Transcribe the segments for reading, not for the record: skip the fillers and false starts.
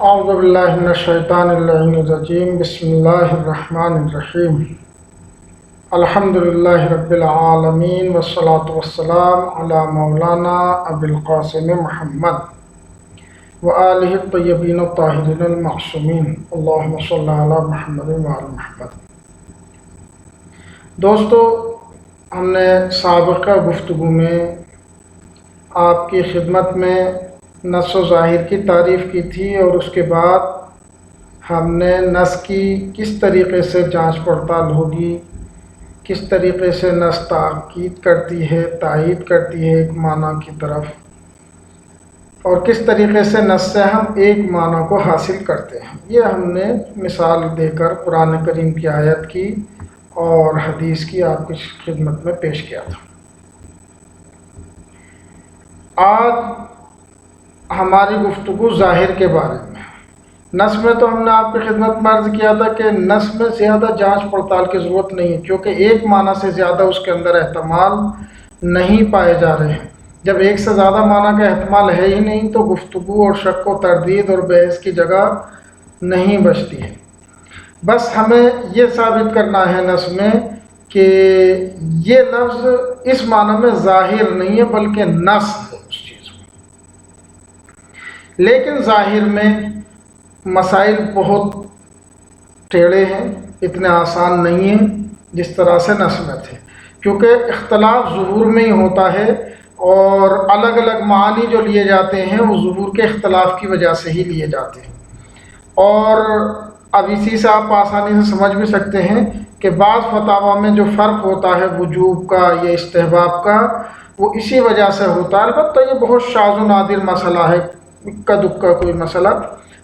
اعوذ باللہ من الشیطان اللعین الرجیم بسم اللہ الرحمن الرحیم الحمد للہ رب العالمین والصلاة والسلام علی مولانا ابی القاسم محمد وآلہ الطیبین الطاہرین المعصومین اللہم صلی علی محمد وآل محمد۔ دوستو، ہم نے سابقہ گفتگو میں آپ کی خدمت میں نص و ظاہر کی تعریف کی تھی، اور اس کے بعد ہم نے نص کی کس طریقے سے جانچ پڑتال ہوگی، کس طریقے سے نص تاکید کرتی ہے، تائید کرتی ہے ایک معنی کی طرف، اور کس طریقے سے نص سے ہم ایک معنی کو حاصل کرتے ہیں، یہ ہم نے مثال دے کر قرآن کریم کی آیت کی اور حدیث کی آپ کی خدمت میں پیش کیا تھا۔ آج ہماری گفتگو ظاہر کے بارے میں۔ نص میں تو ہم نے آپ کی خدمت میں عرض کیا تھا کہ نص میں زیادہ جانچ پڑتال کی ضرورت نہیں ہے، کیونکہ ایک معنی سے زیادہ اس کے اندر احتمال نہیں پائے جا رہے ہیں۔ جب ایک سے زیادہ معنی کا احتمال ہے ہی نہیں تو گفتگو اور شک و تردید اور بحث کی جگہ نہیں بچتی ہے۔ بس ہمیں یہ ثابت کرنا ہے نص میں کہ یہ لفظ اس معنی میں ظاہر نہیں ہے بلکہ نص ہے اس چیز میں۔ لیکن ظاہر میں مسائل بہت ٹیڑھے ہیں، اتنے آسان نہیں ہیں جس طرح سے نص میں تھے، کیونکہ اختلاف ظہور میں ہی ہوتا ہے، اور الگ الگ معنی جو لیے جاتے ہیں وہ ظہور کے اختلاف کی وجہ سے ہی لیے جاتے ہیں۔ اور اب اسی سے آپ آسانی سے سمجھ بھی سکتے ہیں کہ بعض فتاوی میں جو فرق ہوتا ہے وجوب کا یا استحباب کا، وہ اسی وجہ سے ہوتا ہے۔ البتہ یہ بہت شاذ و نادر مسئلہ ہے، اکا دکا کوئی مسئلہ،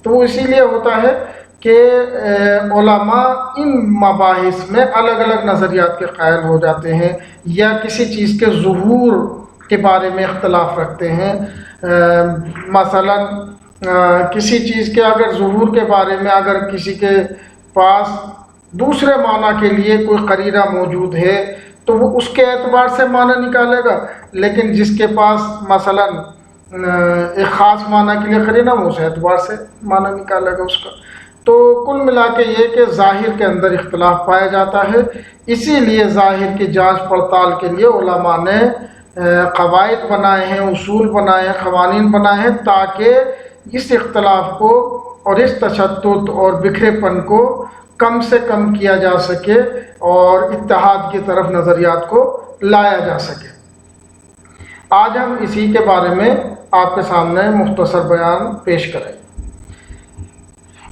تو وہ اسی لیے ہوتا ہے کہ علماء ان مباحث میں الگ الگ نظریات کے قائل ہو جاتے ہیں، یا کسی چیز کے ظہور کے بارے میں اختلاف رکھتے ہیں۔ مثلا کسی چیز کے اگر ظہور کے بارے میں اگر کسی کے پاس دوسرے معنی کے لیے کوئی قرینہ موجود ہے تو وہ اس کے اعتبار سے معنی نکالے گا، لیکن جس کے پاس مثلا ایک خاص معنی کے لیے قرینہ وہ اس اعتبار سے معنی نکالے گا اس کا۔ تو کل ملا کے یہ کہ ظاہر کے اندر اختلاف پایا جاتا ہے، اسی لیے ظاہر کی جانچ پڑتال کے لیے علماء نے قواعد بنائے ہیں، اصول بنائے ہیں، قوانین بنائے ہیں، تاکہ اس اختلاف کو اور اس تشدد اور بکھرے پن کو کم سے کم کیا جا سکے اور اتحاد کی طرف نظریات کو لایا جا سکے۔ آج ہم اسی کے بارے میں آپ کے سامنے مختصر بیان پیش کریں۔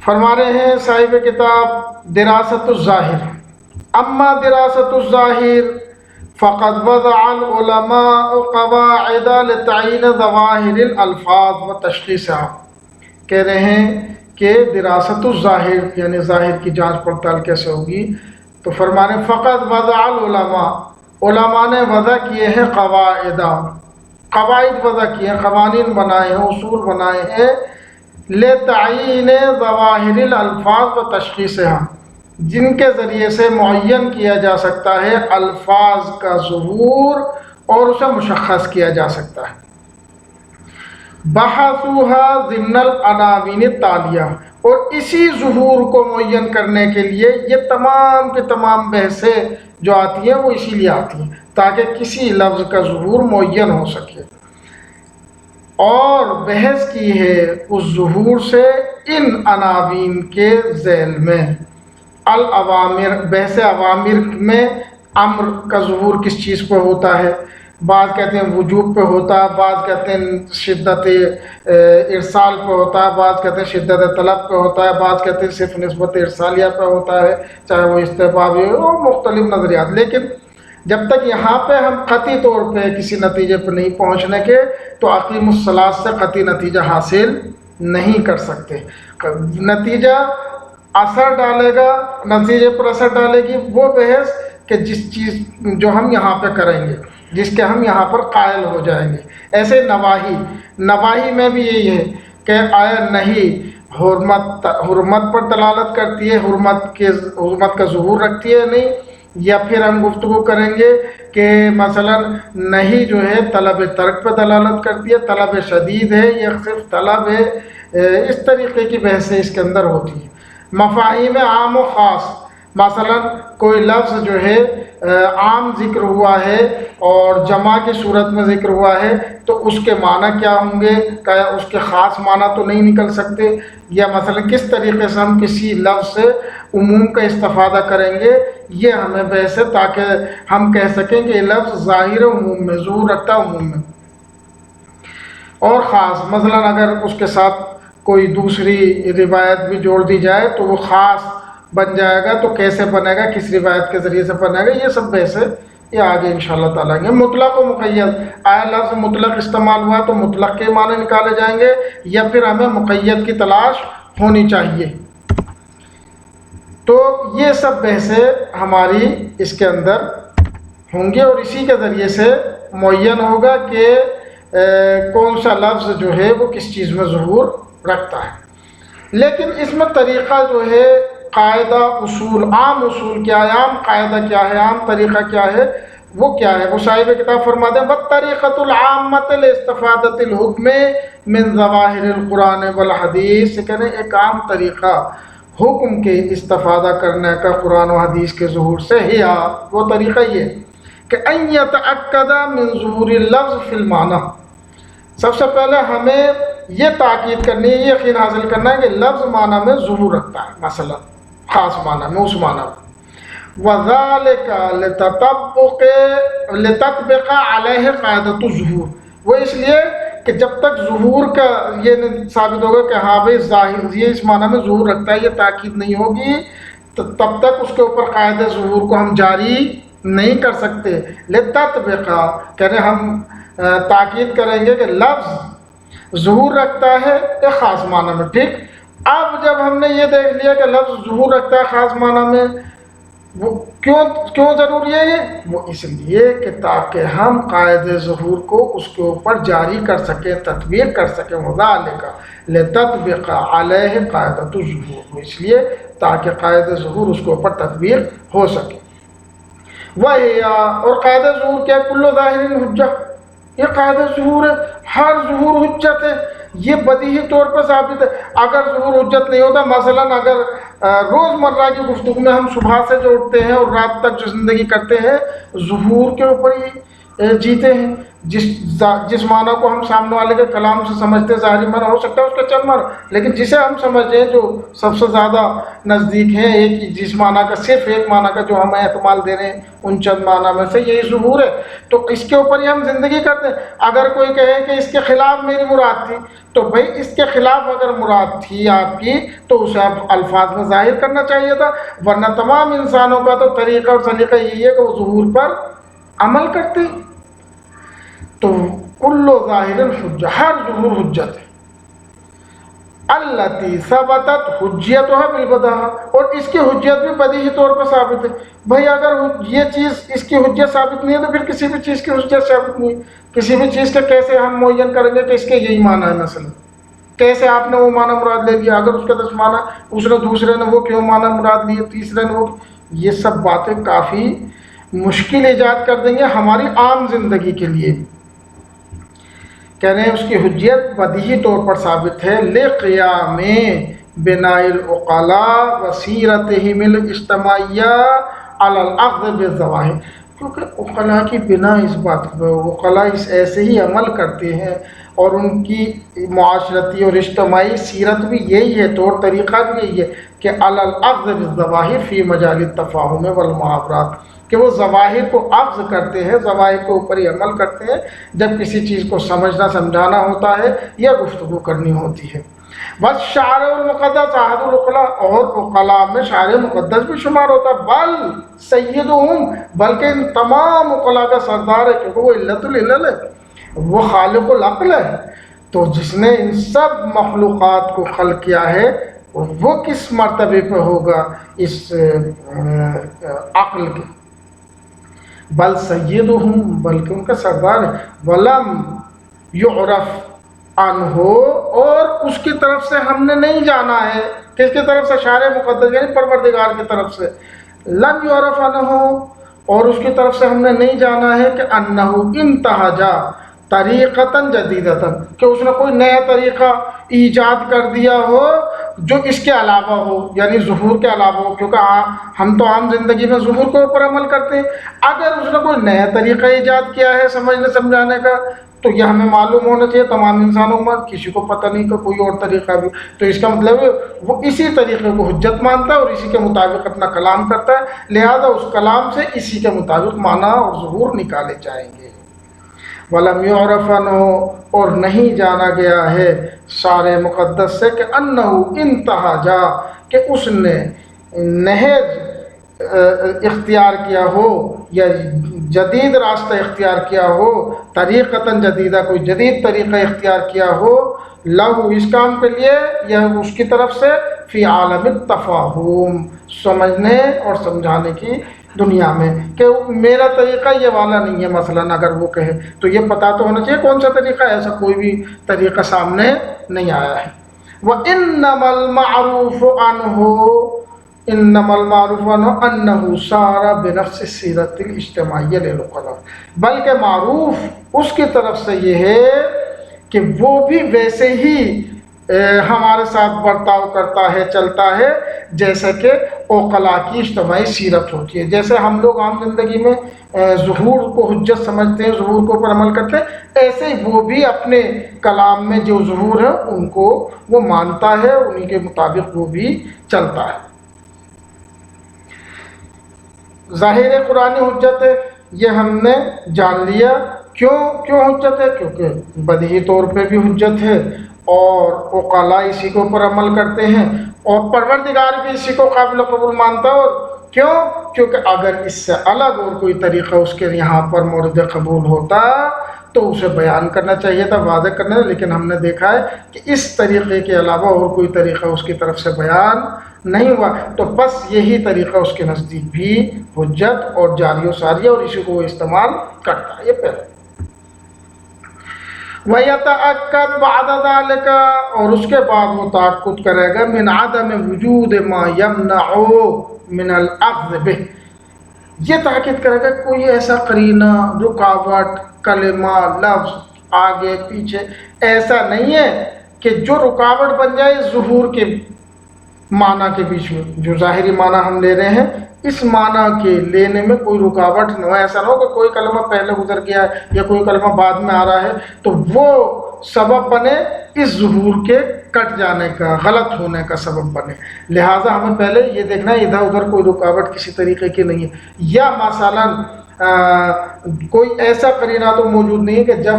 فرما رہے ہیں صاحب کتاب دراست الظاہر، اما دراست الظاہر فقد وضع العلماء قواعد لتعین ظواہر الالفاظ و تشخیصها۔ کہہ رہے ہیں کہ دراست الظاہر یعنی ظاہر کی جانچ پڑتال کیسے ہوگی، تو فرما رہے ہیں فقد وضع العلماء، علماء نے وضع کیے ہیں قواعد وضع کیے ہیں، قوانین بنائے ہیں، اصول بنائے ہیں، لتعین ظواہر الالفاظ و تشخیصها، جن کے ذریعے سے معین کیا جا سکتا ہے الفاظ کا ظہور اور اسے مشخص کیا جا سکتا ہے۔ بحثوها ضمن العناوین التالیہ، اور اسی ظہور کو معین کرنے کے لیے یہ تمام کے تمام بحثیں جو آتی ہیں وہ اسی لیے آتی ہیں تاکہ کسی لفظ کا ظہور معین ہو سکے، اور بحث کی ہے اس ظہور سے ان عناوین کے ذیل میں۔ الاوامر، بحث اوامر میں امر کا ظہور کس چیز پہ ہوتا ہے، بعض کہتے ہیں وجوب پہ ہوتا ہے، بعض کہتے ہیں شدت ارسال پہ ہوتا ہے، بعض کہتے ہیں شدت طلب پہ ہوتا ہے، بعض کہتے ہیں صرف نسبت ارسالیہ پہ ہوتا ہے، چاہے وہ استحبابی ہو، مختلف نظریات۔ لیکن جب تک یہاں پہ ہم قطعی طور پہ کسی نتیجے پہ نہیں پہنچنے کے تو اقیم الصلاۃ سے قطعی نتیجہ حاصل نہیں کر سکتے۔ نتیجہ اثر ڈالے گا، نتیجے پر اثر ڈالے گی وہ بحث کہ جس چیز جو ہم یہاں پہ کریں گے، جس کے ہم یہاں پر قائل ہو جائیں گے۔ ایسے نواہی میں بھی یہی ہے کہ آیا نہیں حرمت پر دلالت کرتی ہے، حرمت کا ظہور رکھتی ہے نہیں، یا پھر ہم گفتگو کریں گے کہ مثلا نہیں جو ہے طلب ترک پہ دلالت کرتی ہے، طلب شدید ہے یا صرف طلب ہے اس طریقے کی بحثیں اس کے اندر ہوتی ہیں۔ مفاہیم عام و خاص، مثلا کوئی لفظ جو ہے عام ذکر ہوا ہے اور جمع کی صورت میں ذکر ہوا ہے تو اس کے معنی کیا ہوں گے، کیا اس کے خاص معنی تو نہیں نکل سکتے، یا مثلا کس طریقے سے ہم کسی لفظ سے عموم کا استفادہ کریں گے، یہ ہمیں بحث ہے تاکہ ہم کہہ سکیں کہ یہ لفظ ظاہر عموم میں ظہور رکھتا ہے عموم میں۔ اور خاص، مثلا اگر اس کے ساتھ کوئی دوسری روایت بھی جوڑ دی جائے تو وہ خاص بن جائے گا، تو کیسے بنے گا، کس روایت کے ذریعے سے بنے گا، یہ سب بحث ہے، یہ آگے انشاءاللہ تعالیٰ گے۔ مطلق و مقید، آیا لفظ مطلق استعمال ہوا تو مطلق کے معنی نکالے جائیں گے یا پھر ہمیں مقید کی تلاش ہونی چاہیے، تو یہ سب بحثیں ہماری اس کے اندر ہوں گے اور اسی کے ذریعے سے معین ہوگا کہ کون سا لفظ جو ہے وہ کس چیز میں ظہور رکھتا ہے۔ لیکن اس میں طریقہ جو ہے، قاعدہ، اصول، عام اصول کیا ہے، عام قاعدہ کیا ہے، عام طریقہ کیا ہے، وہ کیا ہے؟ وہ صاحب کتاب فرماتے ہیں وَالطَّرِيقَةُ الْعَامَّةُ لِاسْتِفَادَةِ الْحُكْمِ مِنْ ظَوَاهِرِ الْقُرْآنِ وَالْحَدِيثِ، کہنے ایک عام طریقہ حکم کے استفادہ کرنے کا قرآن و حدیث کے ظہور سے ہی وہ طریقہ یہ کہ أَن يَتَأَكَّدَ مِنْ ظُهُورِ اللَّفْظِ فِي الْمَعْنَى، سب سے پہلے ہمیں یہ تاکید کرنی ہے، یہ یقین حاصل کرنا ہے کہ لفظ معنی میں ظہور رکھتا ہے، مثلا خاص معنی میں، اس معنی میں، وَذَلِكَ لِتَطْبِقَ عَلَيْهِ قَاعِدَةُ الظُّهُورِ، وہ اس لیے کہ جب تک ظہور کا یہ ثابت ہوگا کہ ہاں بھائی ظاہر یہ اس معنی میں ظہور رکھتا ہے، یہ تاکید نہیں ہوگی تو تب تک اس کے اوپر قاعدہ ظہور کو ہم جاری نہیں کر سکتے۔ لِتَطْبِقَ کہنے ہم تاکید کریں گے کہ لفظ ظہور رکھتا ہے ایک خاص معنی میں، ٹھیک۔ اب جب ہم نے یہ دیکھ لیا کہ لفظ ظہور رکھتا ہے خاص معنی میں، وہ کیوں ضروری ہے یہ؟ وہ اس لیے کہ تاکہ ہم قاعدہ ظہور کو اس کے اوپر جاری کر سکیں، تطبیق کر سکیں، وَذَلِكَ لِتَطْبِقَ عَلَيْهِ قَاعِدَةُ الظُّهُورِ، وہ اس لیے تاکہ قاعدہ ظہور اس کے اوپر تطبیق ہو سکے۔ وَهِيَ، اور قاعدہ ظہور کیا ہے؟ كُلُّ ظَاهِرٍ حُجَّةٌ، یہ قاعدہ ظہور ہے، ہر ظہور حجت ہے، یہ بدیہی طور پر ثابت ہے۔ اگر ظہور حجت نہیں ہوتا، مثلا اگر روزمرہ کی گفتگو میں ہم صبح سے جو اٹھتے ہیں اور رات تک جو زندگی کرتے ہیں ظہور کے اوپر ہی جیتے ہیں، جس معنی کو ہم سامنے والے کے کلام سے سمجھتے ہیں ظاہری معنی ہو سکتا ہے اس کا چند معنی، لیکن جسے ہم سمجھتے ہیں جو سب سے زیادہ نزدیک ہے، ایک جس معنی کا صرف ایک معنی کا جو ہم احتمال دے رہے ہیں ان چند معنی میں سے یہی ظہور ہے، تو اس کے اوپر ہی ہم زندگی کرتے ہیں۔ اگر کوئی کہے کہ اس کے خلاف میری مراد تھی، تو بھائی اس کے خلاف اگر مراد تھی آپ کی تو اسے آپ الفاظ میں ظاہر کرنا چاہیے تھا، ورنہ تمام انسانوں کا تو طریقہ اور سلیقہ یہی ہے کہ وہ ظہور پر عمل کرتے ہیں۔ تو کل ظاہر حجہ، ہر ظہور حجت ہے، التی ثبتت حجیتها بالبداہہ، اور اس کی حجت بھی بدیہی طور پر ثابت ہے۔ بھائی اگر یہ چیز اس کی حجت ثابت نہیں ہے تو پھر کسی بھی چیز کی حجت ثابت نہیں ہے۔ کسی بھی چیز کا کیسے ہم معین کریں گے کہ اس کے یہی معنی ہے؟ مثلا کیسے آپ نے وہ معنی مراد لے لیا، اگر اس کا 10 معنی اس نے دوسرے نے وہ کیوں معنی مراد لیے، تیسرے نے وہ، یہ سب باتیں کافی مشکل ایجاد کر دیں گے ہماری عام زندگی کے لیے۔ کہہ رہے ہیں اس کی حجیت بدیہی طور پر ثابت ہے، لقیام بناء العقلاء وسیرتہم الاجتماعیہ علی الاخذ بالظواہر، کیونکہ عقلاء کی بنا اس بات پہ، عقلاء اس ایسے ہی عمل کرتے ہیں اور ان کی معاشرتی اور اجتماعی سیرت بھی یہی ہے، طور طریقہ بھی یہی ہے کہ علی الاخذ بالظواہر فی مجال التفاہم والمحاورات، کہ وہ ظواہر کو اخذ کرتے ہیں، ظواہر کے اوپر ہی عمل کرتے ہیں جب کسی چیز کو سمجھنا سمجھانا ہوتا ہے یا گفتگو کرنی ہوتی ہے۔ بس شاعر المقدس احد العقلاء، اور عقلاء میں شاعر مقدس بھی شمار ہوتا ہے، بل سیدہم، بلکہ ان تمام عقلاء کا سردار ہے، کیونکہ وہ علت العلل ہے، وہ خالق العقل ہے، تو جس نے ان سب مخلوقات کو خلق کیا ہے وہ کس مرتبے پہ ہوگا اس عقل کے؟ بل سیدہم، بلکہ ان کا سردار ہے، ولم یعرف عنہ، اور اس کی طرف سے ہم نے نہیں جانا ہے، کس کی طرف سے؟ شارع مقدس یعنی پروردگار کی طرف سے، لم یعرف عنہ، اور اس کی طرف سے ہم نے نہیں جانا ہے کہ انہ انتہجا طریقتاً جدیدتاً، کہ اس نے کوئی نیا طریقہ ایجاد کر دیا ہو جو اس کے علاوہ ہو، یعنی ظہور کے علاوہ ہو، کیونکہ ہم تو عام زندگی میں ظہور کے اوپر عمل کرتے ہیں۔ اگر اس نے کوئی نیا طریقہ ایجاد کیا ہے سمجھنے سمجھانے کا تو یہ ہمیں معلوم ہونا چاہیے تمام انسانوں میں، کسی کو پتہ نہیں کہ کوئی اور طریقہ بھی، تو اس کا مطلب ہے وہ اسی طریقے کو حجت مانتا ہے اور اسی کے مطابق اپنا کلام کرتا ہے، لہذا اس کلام سے اسی کے مطابق معنی اور ظہور نکالے جائیں گے۔ وَلَمْ يُعْرَفَ اور نہیں جانا گیا ہے شارع مقدس سے کہ انہو انتہجا کہ اس نے نہج اختیار کیا ہو یا جدید راستہ اختیار کیا ہو، طریقتاً جدیدہ کوئی جدید طریقہ اختیار کیا ہو، لہو اس کام کے لیے یا اس کی طرف سے، فی عالم التفاہم سمجھنے اور سمجھانے کی دنیا میں، کہ میرا طریقہ یہ والا نہیں ہے، مثلا اگر وہ کہے تو یہ پتہ تو ہونا چاہیے کون سا طریقہ ہے، ایسا کوئی بھی طریقہ سامنے نہیں آیا ہے۔ وَإِنَّمَا الْمَعْرُوفُ عَنْهُ انما المعروف انه سار بنفس السیرت الاجتماعیہ للعقلاء، بلکہ معروف اس کی طرف سے یہ ہے کہ وہ بھی ویسے ہی ہمارے ساتھ برتاؤ کرتا ہے، چلتا ہے جیسا کہ عقلاء کی اجتماعی سیرت ہوتی ہے۔ جیسے ہم لوگ عام زندگی میں ظہور کو حجت سمجھتے ہیں، ظہور کے اوپر عمل کرتے ہیں، ایسے ہی وہ بھی اپنے کلام میں جو ظہور ہے ان کو وہ مانتا ہے، انہی کے مطابق وہ بھی چلتا ہے۔ ظاہر قرآنی حجت ہے، یہ ہم نے جان لیا۔ کیوں حجت ہے؟ کیونکہ بدیہی طور پہ بھی حجت ہے اور عقلاء اسی کے اوپر عمل کرتے ہیں اور پروردگار بھی اسی کو قابل قبول مانتا ہے۔ کیوں؟ کیونکہ اگر اس سے الگ اور کوئی طریقہ اس کے یہاں پر مورد قبول ہوتا تو اسے بیان کرنا چاہیے تھا، واضح کرنا، لیکن ہم نے دیکھا ہے کہ اس طریقے کے علاوہ اور کوئی طریقہ اس کی طرف سے بیان نہیں ہوا، تو بس یہی طریقہ اس کے نزدیک بھی حجت اور جاری و ساری ہے اور اسی کو وہ استعمال کرتا ہے۔ یہ پہلے وَيَتَأَكَّدْ بَعْدَ ذَلِكَ اور اس کے بعد وہ تأکد کرے گا من عدم وجود ما يمنع من الأخذ به، یہ تاکید کرے گا کوئی ایسا قرینہ، رکاوٹ، کلمہ، لفظ آگے پیچھے ایسا نہیں ہے کہ جو رکاوٹ بن جائے ظہور کے معنی کے بیچ میں۔ جو ظاہری معنی ہم لے رہے ہیں اس معنی کے لینے میں کوئی رکاوٹ نہ ہو، ایسا نہ ہو کہ کوئی کلمہ پہلے گزر گیا ہے یا کوئی کلمہ بعد میں آ رہا ہے تو وہ سبب بنے اس ظہور کے کٹ جانے کا، غلط ہونے کا سبب بنے۔ لہٰذا ہمیں پہلے یہ دیکھنا ہے ادھر ادھر کوئی رکاوٹ کسی طریقے کی نہیں ہے، یا مثلا کوئی ایسا قرینہ تو موجود نہیں ہے کہ جب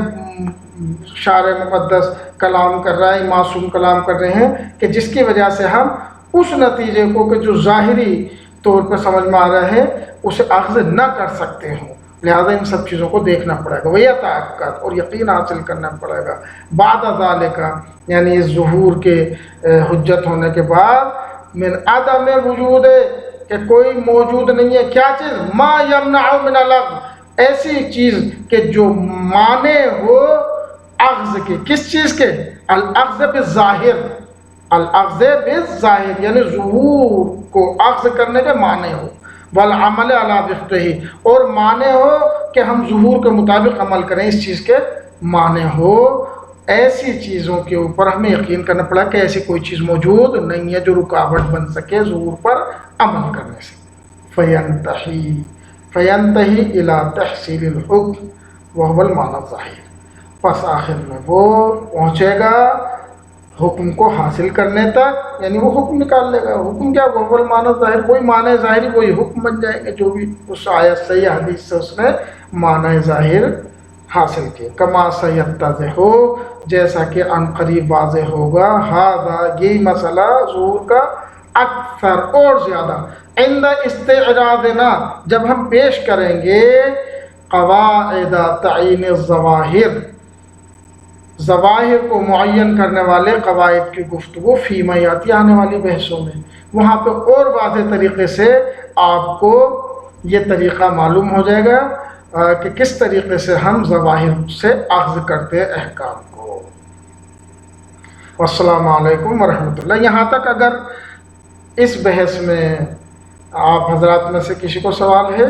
شارع مقدس کلام کر رہا ہے، معصوم کلام کر رہے ہیں، کہ جس کی وجہ سے ہم اس نتیجے کو کہ جو ظاہری طور پہ سمجھ میں آ رہا ہے اسے اخذ نہ کر سکتے ہوں۔ لہذا ان سب چیزوں کو دیکھنا پڑے گا، وَيَتَأَكَّدْ اور یقین حاصل کرنا پڑے گا، بعد ذالک یعنی اس ظہور کے حجت ہونے کے بعد، من عدم وجود کہ کوئی موجود نہیں ہے، کیا چیز؟ ما یمنع من الاخذ ایسی چیز کہ جو مانے ہو اخذ کے، کس چیز کے؟ الاخذ بالظاہر، الاخذ بالظاہر یعنی ظہور کو اخذ کرنے کے معنی ہو، والعمل علی وفقہ اور معنی ہو کہ ہم ظہور کے مطابق عمل کریں، اس چیز کے معنی ہو۔ ایسی چیزوں کے اوپر ہمیں یقین کرنا پڑا کہ ایسی کوئی چیز موجود نہیں ہے جو رکاوٹ بن سکے ظہور پر عمل کرنے سے۔ فینتہی الی تحصیل الحکم وہو المعنی الظاہر، پس آخر میں وہ پہنچے گا حکم کو حاصل کرنے تک، یعنی وہ حکم نکال لے گا۔ حکم کیا؟ وہو المعنی الظاہر، وہی معنی ظاہری وہی حکم بن جائیں گے جو بھی اس آیت سے یا حدیث سے اس نے معنی ظاہر حاصل کیے۔ کما سیتضح جیسا کہ عن قریب واضح ہوگا، ھذا یہی مسئلہ ظہور کا اکثر اور زیادہ، عند استعراضنا جب ہم پیش کریں گے قواعد تعین الظواہر، ظواہر کو معین کرنے والے قواعد کی گفتگو فیما یاتی آنے والی بحثوں میں، وہاں پہ اور واضح طریقے سے آپ کو یہ طریقہ معلوم ہو جائے گا کہ کس طریقے سے ہم ظواہر سے اخذ کرتے ہیں احکام کو۔ والسلام علیکم ورحمۃ اللہ۔ یہاں تک اگر اس بحث میں آپ حضرات میں سے کسی کو سوال ہے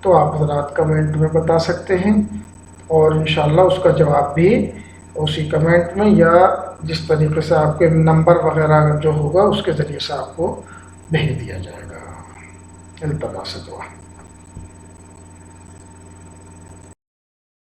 تو آپ حضرات کمنٹ میں بتا سکتے ہیں۔ اور انشاءاللہ اس کا جواب بھی اسی کمنٹ میں یا جس طریقے سے آپ کے نمبر وغیرہ جو ہوگا اس کے ذریعے سے آپ کو بھیج دیا جائے گا۔ التماس دعا۔